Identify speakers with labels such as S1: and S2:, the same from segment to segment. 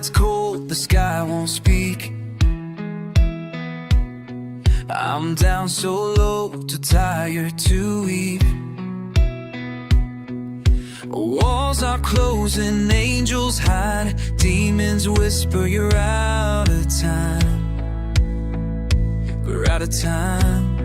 S1: night's cold, the sky won't speak. I'm down so low, too tired to weep. Walls are closing, angels hide, demons whisper you're out of time. We're out of time.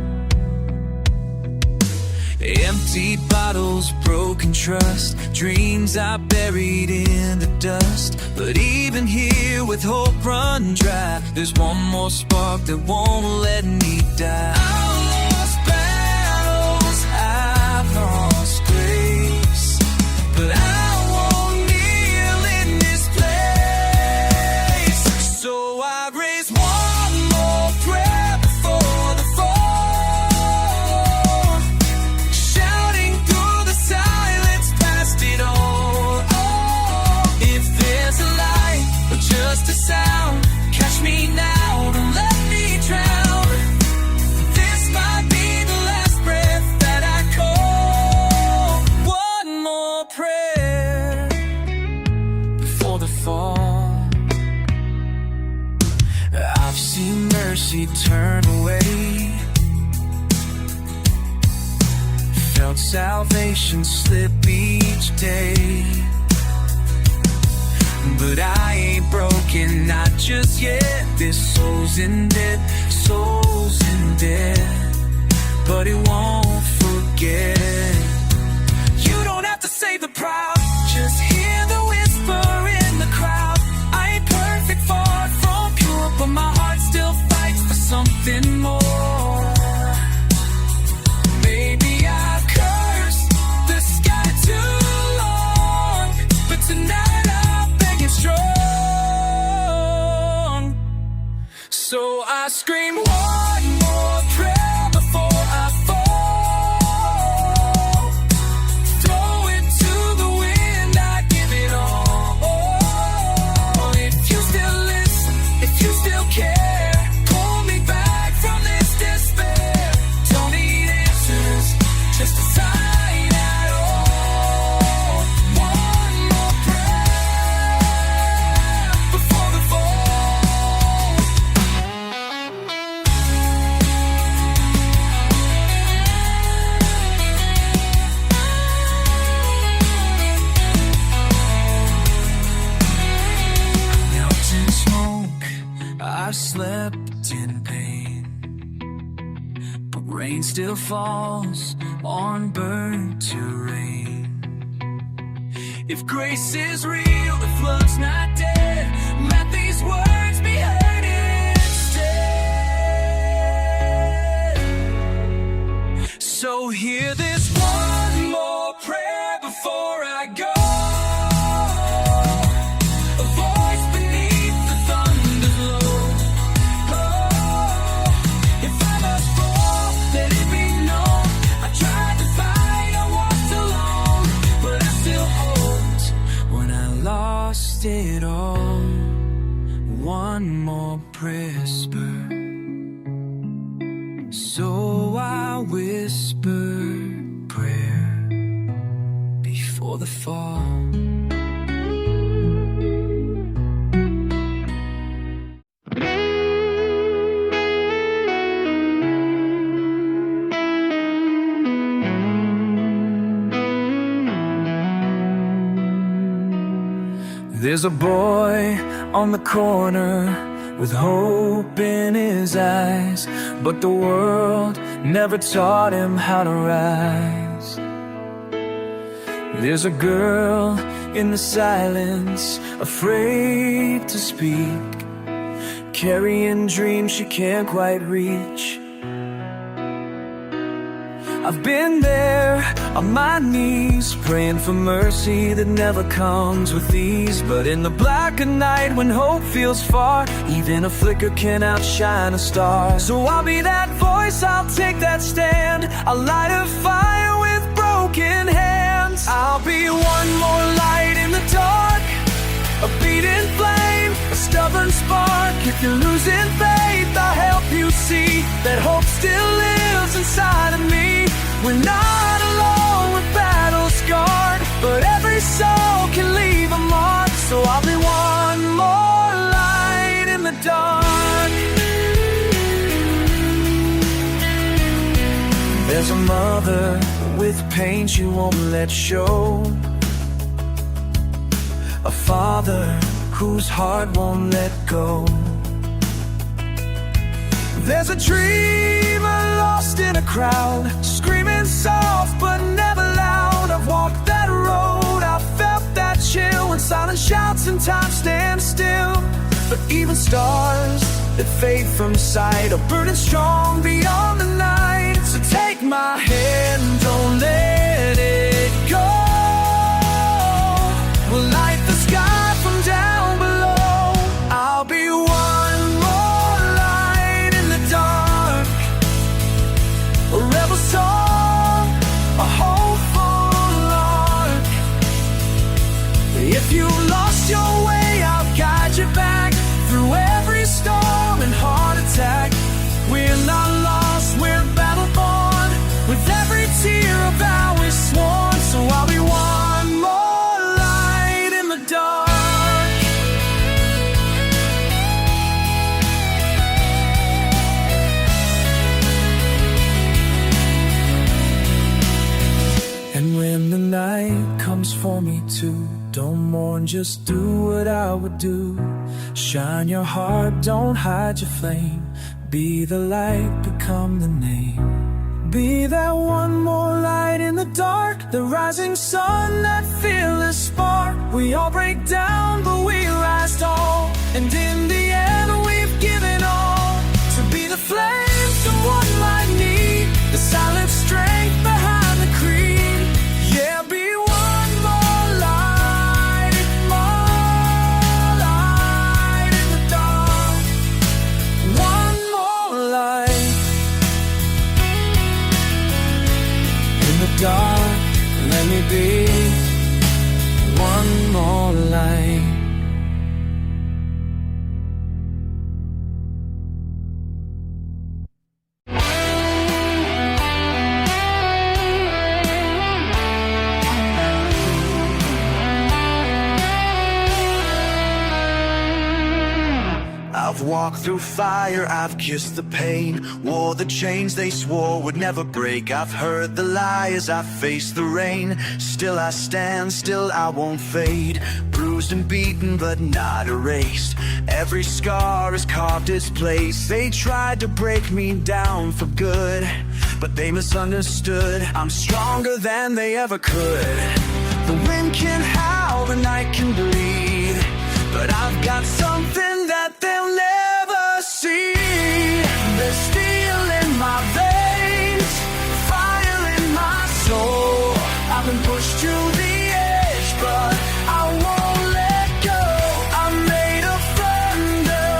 S1: Empty bottles, broken trust, dreams I buried in the dust. But even here with hope run dry, there's one more spark that won't let me die. I've lost battles, I've lost grace, but I won't kneel in this place. So I raise one more prayer before the fall, shouting through the silence past it all. If there's a light or just a sound, catch me now, don't let me drown. This might be the last breath that I call. One more prayer before the fall. I've seen mercy turn away, felt salvation slip each day. But I ain't broken, not just yet. This soul's in debt, soul's in debt, but it won't forget. You don't have to save the proud, just hear the whisper in the crowd. I ain't perfect, far from pure, but my heart still fights for something more. Maybe I've cursed the sky too long, but tonight I'm begging strong. So I scream one more prayer before I fall. Throw it to the wind, I give it all. If you still listen, if you still care, pull me back from this despair. Don't need answers, just a sign at all. One more prayer before the fall. Melt in smoke, I've slept in pain, but rain still falls on burnt terrain. If grace is real, if love's not dead, let these words be heard instead. So hear this one more prayer before I go. A voice beneath the thunder's low. Oh, if I must fall, let it be known. I tried to fight, I walked alone, but I still hoped when I lost it all. One more whisper, so I whisper prayer before the fall. There's a boy on the corner with hope in his eyes, but the world never taught him how to rise. There's a girl in the silence, afraid to speak, carrying dreams she can't quite reach. I've been there on my knees, praying for mercy that never comes with ease. But in the black of night, when hope feels far, even a flicker can outshine a star. So I'll be that voice, I'll take that stand, I'll light a fire with broken hands. I'll be one more light in the dark, a beating flame, a stubborn spark. If you're losing faith, I'll help you see that hope still lives inside of me. We're not alone, we're battle scarred, but every soul can leave a mark. So I'll be one more dark. There's a mother with pain she won't let show, a father whose heart won't let go. There's a dreamer lost in a crowd, screaming soft but never loud. I've walked that road, I felt that chill, when silence shouts and time stands still. But even stars that fade from sight are burning strong beyond the night. So take my hand, don't let it go. We'll light the sky from down below. I'll be one more light in the dark, a rebel song, a hopeful lark. If you lost your way, I'll guide you back through every storm and heart attack. We're not lost, we're battle born, with every tear a vow is sworn. So I'll be one more light in the dark. And when the night comes for me too, don't mourn, just do what I would do. Shine your heart, don't hide your flame. Be the light, become the name. Be that one more light in the dark, the rising sun, that fearless spark. We all break down, but we rise tall, and in the end we've given all. To be the flame someone might need, the silent strength behind the creed. Yeah, be one more light in the dark. One more light in the dark. Let me be one more light. I've walked through fire, I've kissed the pain, wore the chains they swore would never break. I've heard the lies, I've faced the rain. Still I stand, still I won't fade. Bruised and beaten but not erased. Every scar has carved its place. They tried to break me down for good, but they misunderstood. I'm stronger than they ever could. The wind can howl, the night can bleed, but I've got something that they'll never see. There's steel in my veins, fire in my soul. I've been pushed to the edge, but I won't let go. I'm made of thunder,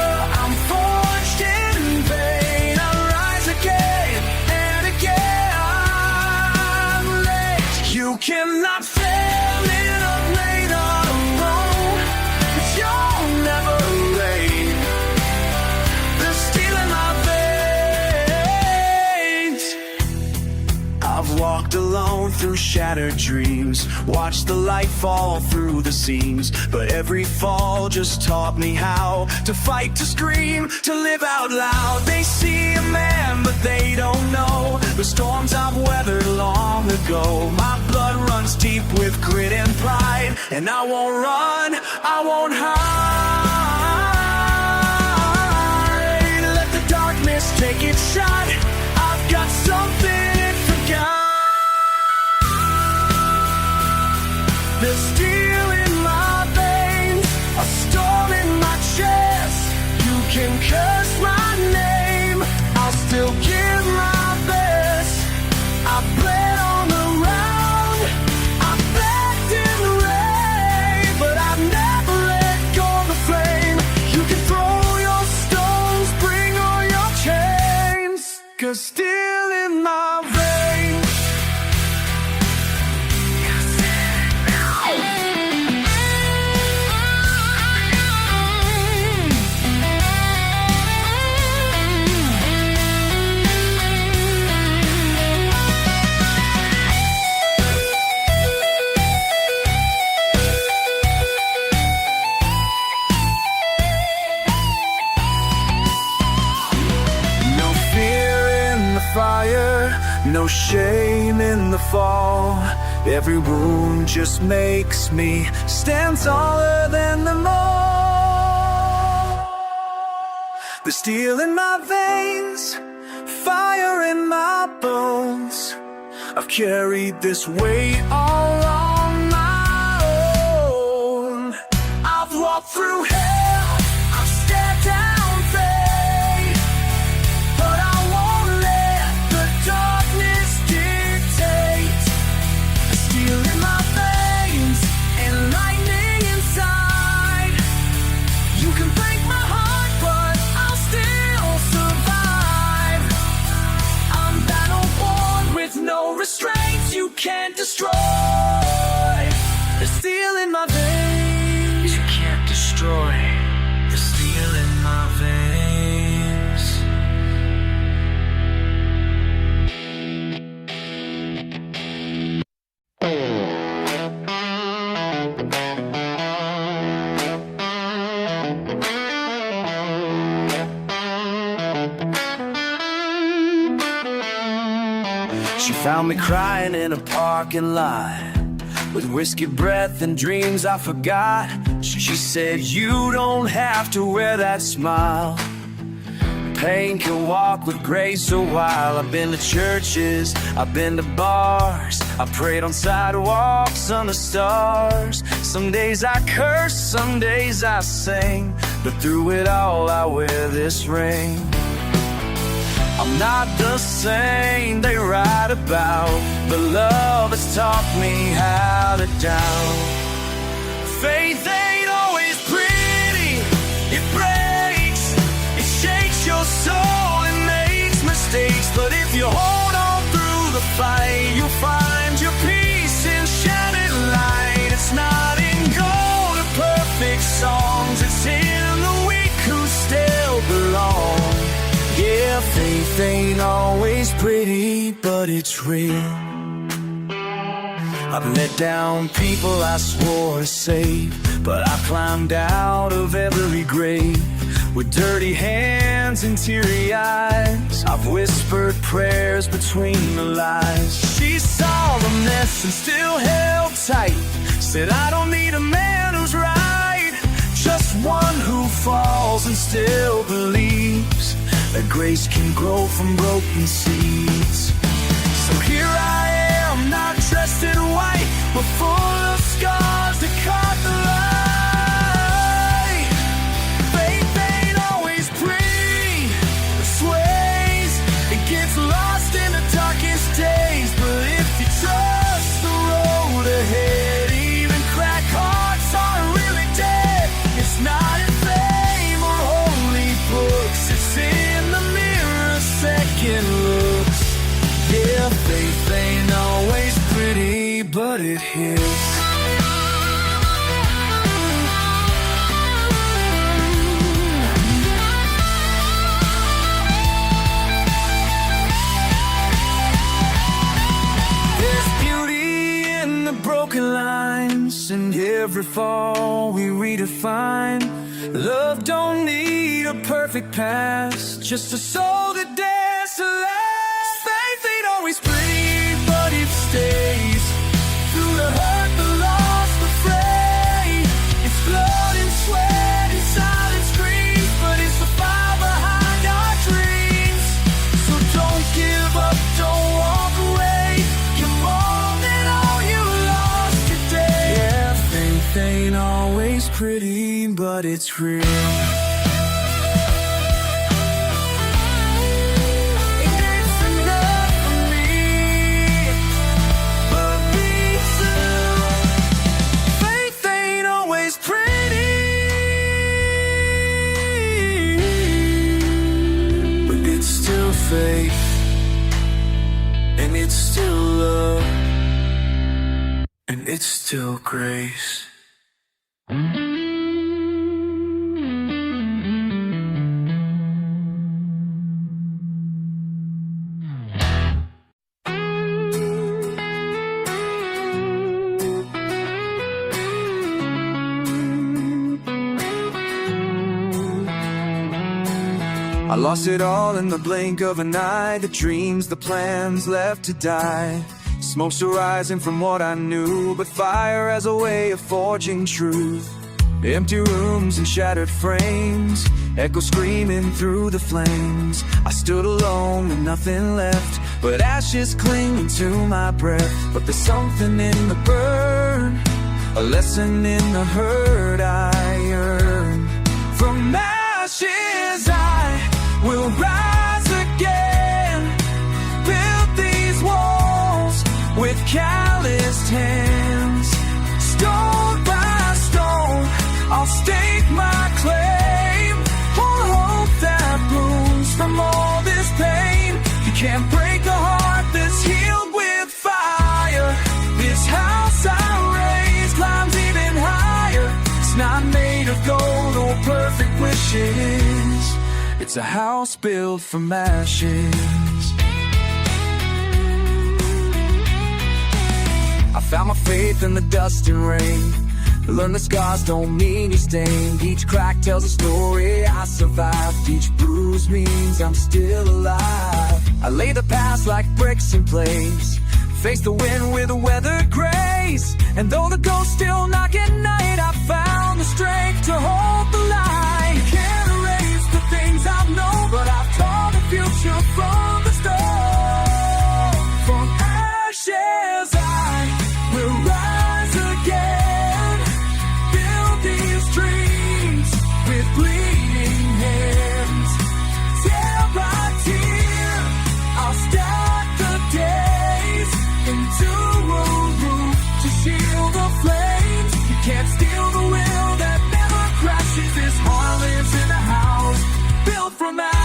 S1: I'm forged in pain. I rise again and again. I'm late. You cannot fail in a lane alone, 'cause you're never late. There's steel in my veins. I've walked alone through shattered dreams, watched the light fall through the seams. But every fall just taught me how to fight, to scream, to live out loud. They see a man, but they don't know the storms I've weathered long ago. My blood runs deep with grit and pride, and I won't run, I won't hide. Let the darkness take its shot. I've got something it forgot. There's steel in my veins, a storm in my chest. You can curse my name, I'll still give my best. I bled on the round, I begged in the rain, but I've never let go of the flame. You can throw your stones, bring all your chains, 'cause steel in my veins. fire, no shame in the fall. Every wound just makes me stand taller than them all. The steel in my veins, fire in my bones. I've carried this weight all on my own. I've walked through hell, I've stared down faith, but I won't let the darkness dictate. The steel in my veins and lightning inside. You can break my heart, but I'll still survive. I'm battle-born with no restraints you can't destroy. The steel in my veins you can't destroy. The steel in my veins. She found me crying in a parking lot with whiskey breath and dreams I forgot. She said, you don't have to wear that smile. Pain can walk with grace a while. I've been to churches, I've been to bars, I prayed on sidewalks under stars. Some days I curse, some days I sing, but through it all I wear this ring. I'm not the saint they write about, but love has taught me how to doubt. Faith ain't always pretty, it breaks, it shakes your soul and makes mistakes. But if you hold on through the fight, you'll find your peace in shining light. It's not in gold or perfect songs, it's in the weak who still belong. Yeah, faith ain't always pretty, but it's real. I've let down people I swore to save, but I've climbed out of every grave with dirty hands and teary eyes. I've whispered prayers between the lies. She saw the mess and still held tight, said I don't need a man who's right, just one who falls and still believes that grace can grow from broken seeds. So here I am, not dressed in white, but full of scars that caught the light. Faith ain't always pretty, it sways, it gets lost in the darkest days. But if you trust the road ahead, even cracked hearts aren't really dead. It's not in fame or holy books, it's in the mirror, second looks. Yeah, faith ain't always pretty, but it hits. There's beauty in the broken lines, and every fall we redefine. Love don't need a perfect past, just a soul that dares to last. Faith ain't always pretty, but it stays. Through the hurt, the loss, the fray, it's blood and sweat and silent screams, but it's the fire behind our dreams. So don't give up, don't walk away, you're more than all you lost today. Yeah, faith ain't always pretty, but it's real. Faith, and it's still love, and it's still grace. I lost it all in the blink of an eye. The dreams, the plans left to die. Smoke's arising from what I knew, but fire as a way of forging truth. Empty rooms and shattered frames, echo screaming through the flames. I stood alone with nothing left but ashes clinging to my breath. But there's something in the burn, a lesson in the hurt I earned. From ashes I will rise again, build these walls with calloused hands. Stone by stone I'll stake my claim, for hope that blooms from all this pain. You can't break a heart that's healed with fire. This house I raise climbs even higher. It's not made of gold or perfect wishes. It's a house built from ashes. I found my faith in the dust and rain. Learn the scars don't mean you're stained. Each crack tells a story I survived. Each bruise means I'm still alive. I lay the past like bricks in place, face the wind with a weathered grace. And though the ghosts still knock at night, I found the strength to hold the light. You can't erase the things I've known, but I've taught the future from the start. From ashes I will rise again, build these dreams with bleeding hands. Tear by tear I'll stack the days into a roof to shield the flames. You can't steal the will that never crashes. This heart lives in a house built from ashes.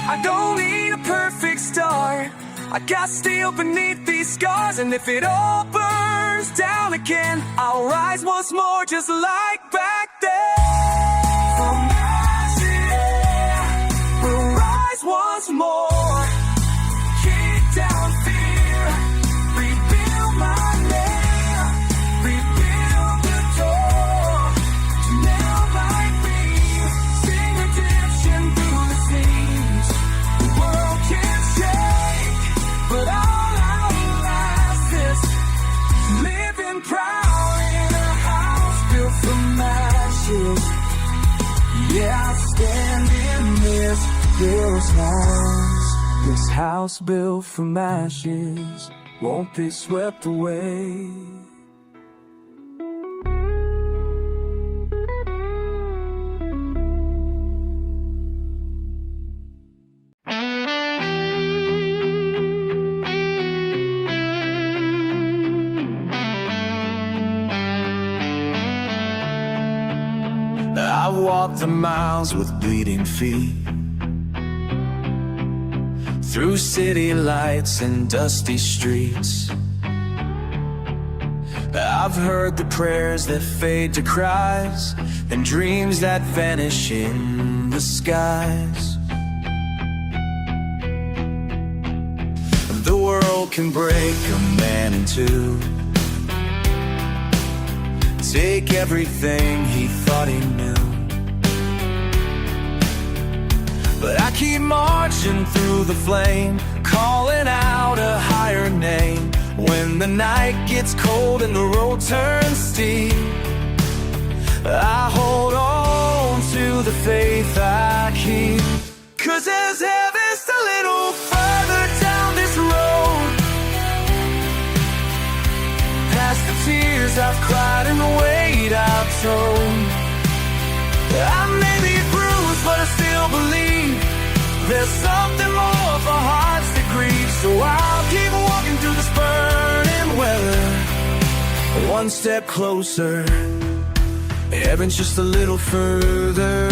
S1: I don't need a perfect start, I got steel beneath these scars. And if it all burns down again, I'll rise once more just like back then. From ashes we'll rise once more. Kick down fear, rebuild my name, rebuild the door to nail my beam. Sing redemption through the seams. The world can't shake, but all outlast this. Living proud in a house built from ashes. Yeah, I stand in this house built from ashes won't be swept away. I've walked the miles with bleeding feet, through city lights and dusty streets. I've heard the prayers that fade to cries, and dreams that vanish in the skies. The world can break a man in two, take everything he thought he knew. But I keep marching through the flame, calling out a higher name. When the night gets cold and the road turns steep, I hold on to the faith I keep. 'Cause there's heaven's a little further down this road, past the tears I've cried and the weight I've told. I may be bruised, but I still believe there's something more for hearts that grieve. So I'll keep walking through this burning weather, one step closer, heaven's just a little further.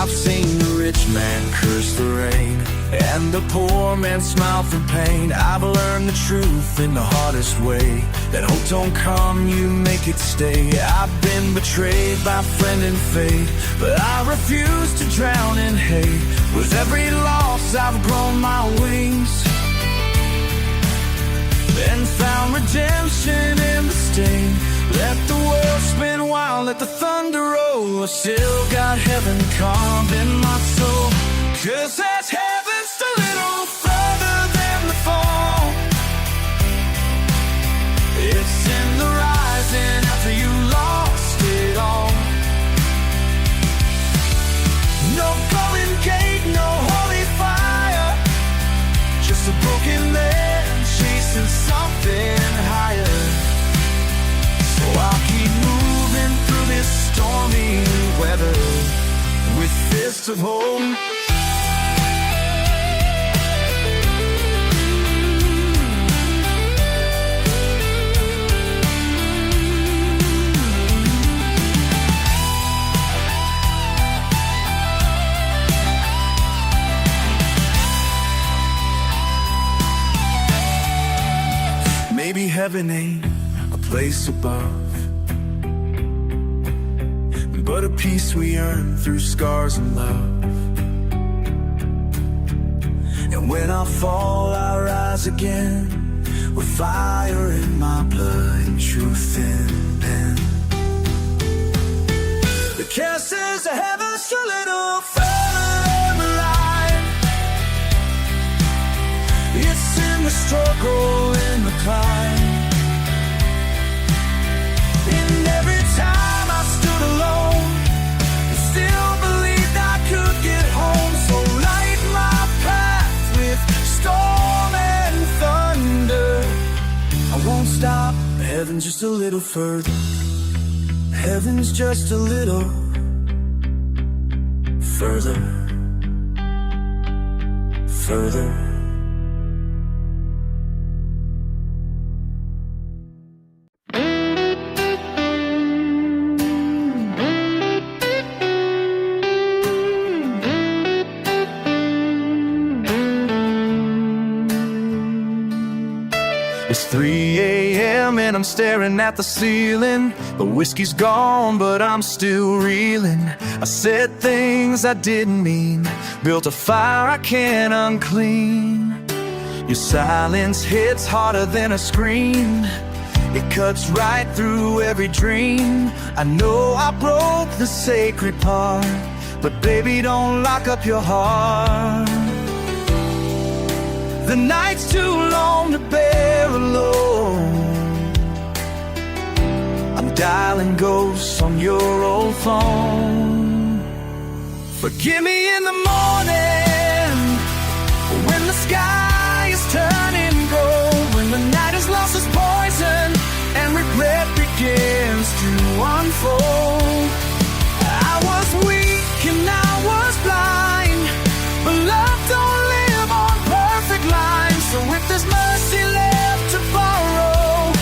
S1: I've seen the rich man curse the rain, and the poor man smiled from pain. I've learned the truth in the hardest way, that hope don't come, you make it stay. I've been betrayed by friend and fate, but I refuse to drown in hate. With every loss I've grown my wings and found redemption in the sting. Let the world spin wild, let the thunder roll. I still got heaven carved in my soul, 'cause that's heaven's a little further than the fall. It's in the rising after you lost it all. No golden gate, no holy fire, just a broken man chasing something higher. So I'll keep moving through this stormy weather with fists of hope. Maybe heaven ain't a place above, but a peace we earn through scars and love. And when I fall, I rise again, with fire in my blood and truth in pen. The kisses of heaven's a little further than the light. It's in the struggle, in the climb. And every time I stood alone, I still believed I could get home. So light my path with storm and thunder. I won't stop, heaven's just a little further. Heaven's just a little further, further. It's 3 a.m. and I'm staring at the ceiling. The whiskey's gone, but I'm still reeling. I said things I didn't mean, built a fire I can't unclean. Your silence hits harder than a scream. It cuts right through every dream. I know I broke the sacred part, but baby, don't lock up your heart. The night's too long to bear alone. I'm dialing ghosts on your old phone. Forgive me in the morning, when the sky is turning gold, when the night has lost its poison and regret begins to unfold. I was weak and I was blind, but love don't live on perfect lines. So if there's mercy left to borrow,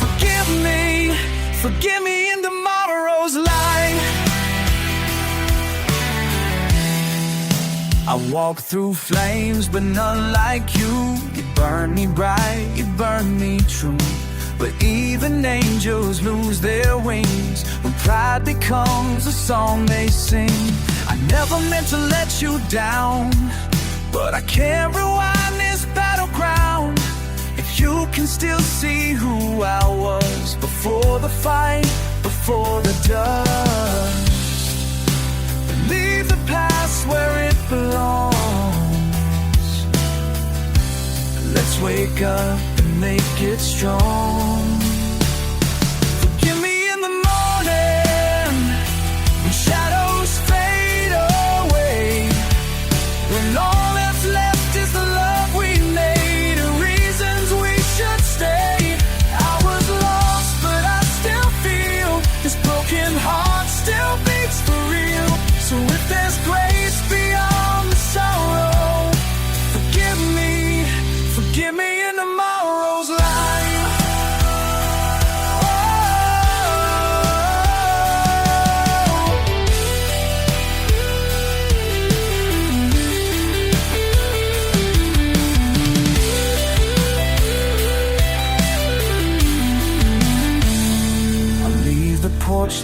S1: forgive me in tomorrow's light. I walk through flames, but none like you. You burn me bright, you burn me true. But even angels lose their wings when pride becomes a song they sing. I never meant to let you down, but I can't rewind this battleground. If you can still see who I was before the fight, before the dust, leave the past where it belongs. Let's wake up and make it strong. Forgive me in the morning, when shadows fade away, when all that's left is the love we made, and reasons we should stay. I was lost, but I still feel this broken heart still beats for real. So if there's grace beyond the sorrow, forgive me in tomorrow's light.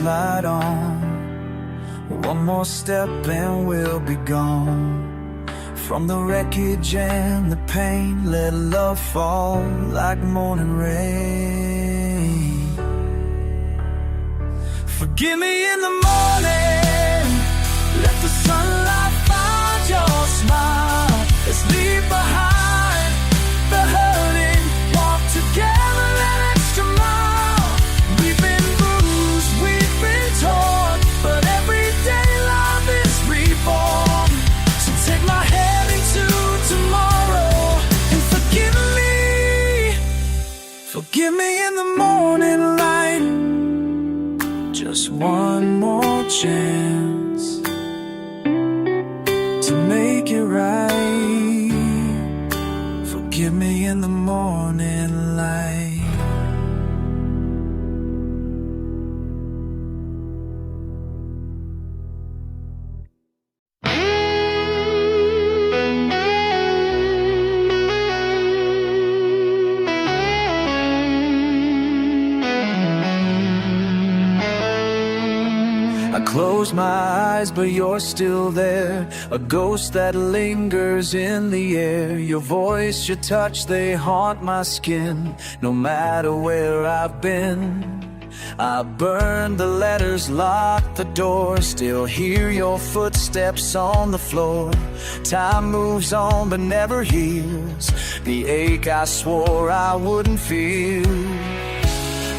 S1: light on. One more step and we'll be gone. From the wreckage and the pain, let love fall like morning rain. Forgive me in the morning, let the sunlight find your smile. Let's leave behind the hurting, walk together an extra mile. We've been bruised, we've been torn, but every day life is reborn. So take my hand into tomorrow and forgive me in the morning light. Just one more chance to make it right. Forgive me in the morning light. I close my eyes, but you're still there. A ghost that lingers in the air. Your voice, your touch, they haunt my skin. No matter where I've been, I burned the letters, locked the door. Still hear your footsteps on the floor. Time moves on but never heals the ache I swore I wouldn't feel.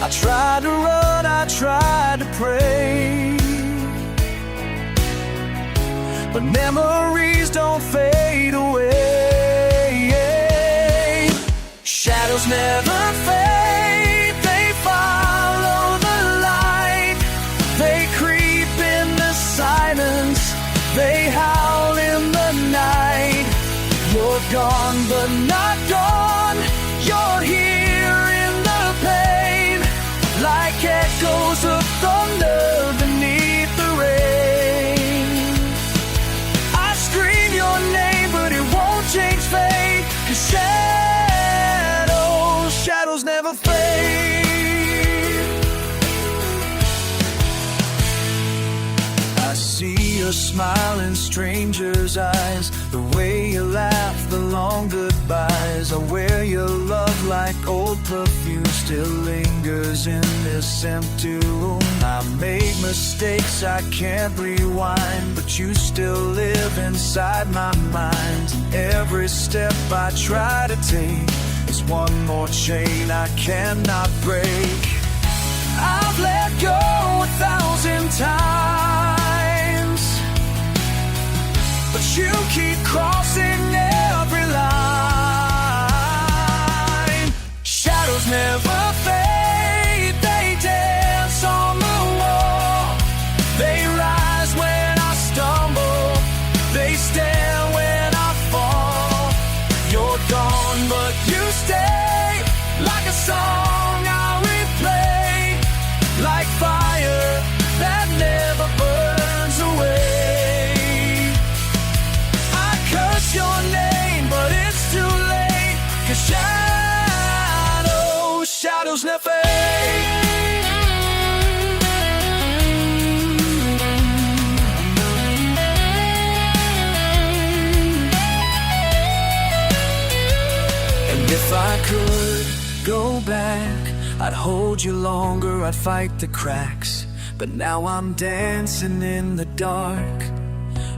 S1: I tried to run, I tried to pray, but memories don't fade away. Shadows never fade, they follow the light. They creep in the silence, they howl in the night. You're gone but not gone, you're here in the pain, like echoes of thunder beneath the rain. Change fate, 'cause shadows never fade. I see your smile in strangers' eyes, the way you laugh, the long goodbyes. I wear your love like old perfume, still lingers in this empty room. I make mistakes I can't rewind, but you still live inside my mind. Every step I try to take is one more chain I cannot break. I've let go 1,000 times, but you keep crossing every line. Shadows never fade, they dance on the wall. They rise when I stumble, they stand when I fall. You're gone but you stay, like a song I replay, like fire that never burns away. I curse your name but it's too late, 'cause shadows never fade. If I could go back, I'd hold you longer, I'd fight the cracks. But now I'm dancing in the dark,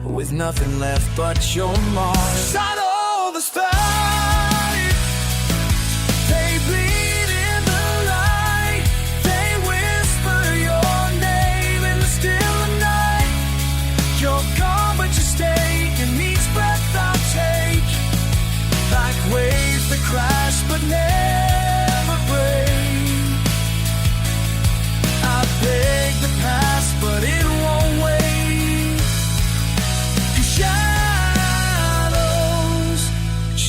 S1: with nothing left but your mark. I know the spite, they bleed in the light. They whisper your name in the still night. You're gone but you stay in each breath I take, like waves that crash but never break. I beg the past but it won't wait. 'Cause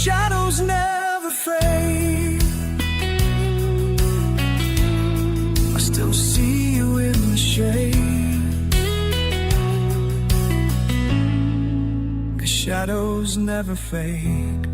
S1: shadows never fade. I still see you in the shade, 'cause shadows never fade.